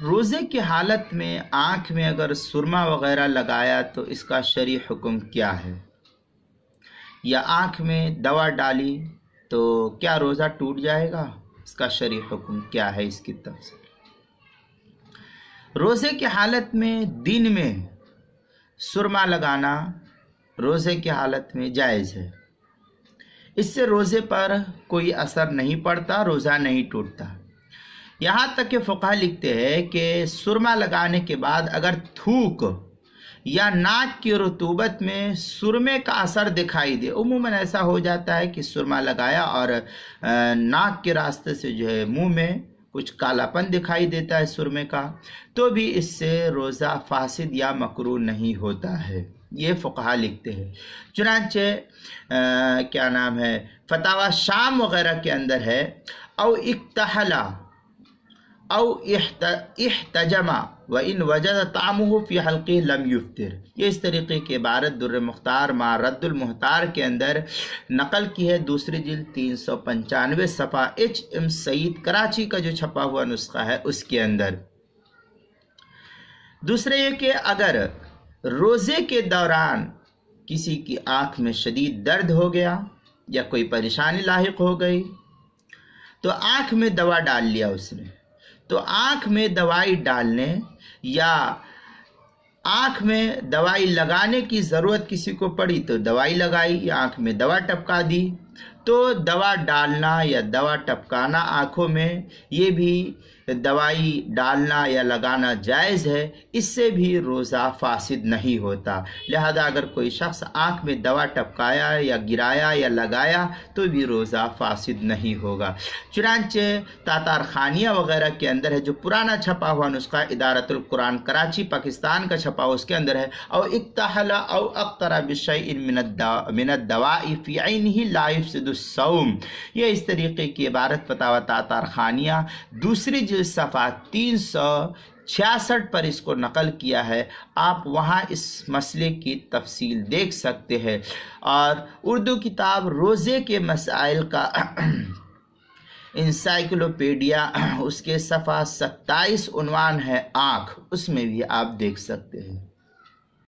روزے کی حالت میں آنکھ میں اگر سرما وغیرہ لگایا تو اس کا شرعی حکم کیا ہے؟ یا آنکھ میں دوا ڈالی تو کیا روزہ ٹوٹ جائے گا؟ اس کا شرعی حکم کیا ہے؟ اس کی تفصیل۔ روزے کی حالت میں دن میں سرما لگانا روزے کی حالت میں جائز ہے، اس سے روزے پر کوئی اثر نہیں پڑتا، روزہ نہیں ٹوٹتا۔ یہاں تک کہ فقہا لکھتے ہیں کہ سرما لگانے کے بعد اگر تھوک یا ناک کی رطوبت میں سرمے کا اثر دکھائی دے، عموماً ایسا ہو جاتا ہے کہ سرما لگایا اور ناک کے راستے سے جو ہے منہ میں کچھ کالا پن دکھائی دیتا ہے سرمے کا، تو بھی اس سے روزہ فاسد یا مکروہ نہیں ہوتا ہے، یہ فقہا لکھتے ہیں۔ چنانچہ کیا نام ہے، فتاوی شام وغیرہ کے اندر ہے، او اکتحلا او احتجما وان وجد طعمه فی حلقه لم یفطر، یہ اس طریقے کی عبارت در مختار مع رد المحتار کے اندر نقل کی ہے، دوسری جلد 395 صفحہ HM سعید کراچی کا جو چھپا ہوا نسخہ ہے اس کے اندر۔ دوسرے یہ کہ اگر روزے کے دوران کسی کی آنکھ میں شدید درد ہو گیا یا کوئی پریشانی لاحق ہو گئی تو آنکھ میں دوا ڈال لیا اس نے، تو آنکھ میں دوائی ڈالنے یا آنکھ میں دوائی لگانے کی ضرورت کسی کو پڑی تو دوائی لگائی یا آنکھ میں دوا ٹپکا دی، تو دوا ڈالنا یا دوا ٹپکانا آنکھوں میں، یہ بھی دوائی ڈالنا یا لگانا جائز ہے، اس سے بھی روزہ فاسد نہیں ہوتا۔ لہذا اگر کوئی شخص آنکھ میں دوا ٹپکایا یا گرایا یا لگایا تو بھی روزہ فاسد نہیں ہوگا۔ چنانچہ تاتار خانیہ وغیرہ کے اندر ہے، جو پرانا چھپا ہوا نسخہ ادارت القرآن کراچی پاکستان کا چھپا ہوا، اس کے اندر ہے او اکتحل او اقتر بشیء من الدواء فی عینہ لا یفسد الصوم، یہ اس طریقے کی عبارت فتاوی تاتار خانیہ دوسری جلد صفحہ 366 پر اس کو نقل کیا ہے، آپ وہاں اس مسئلے کی تفصیل دیکھ سکتے ہیں۔ اور اردو کتاب روزے کے مسائل کا انسائکلوپیڈیا، اس کے صفحہ 27 عنوان ہے آنکھ، اس میں بھی آپ دیکھ سکتے ہیں۔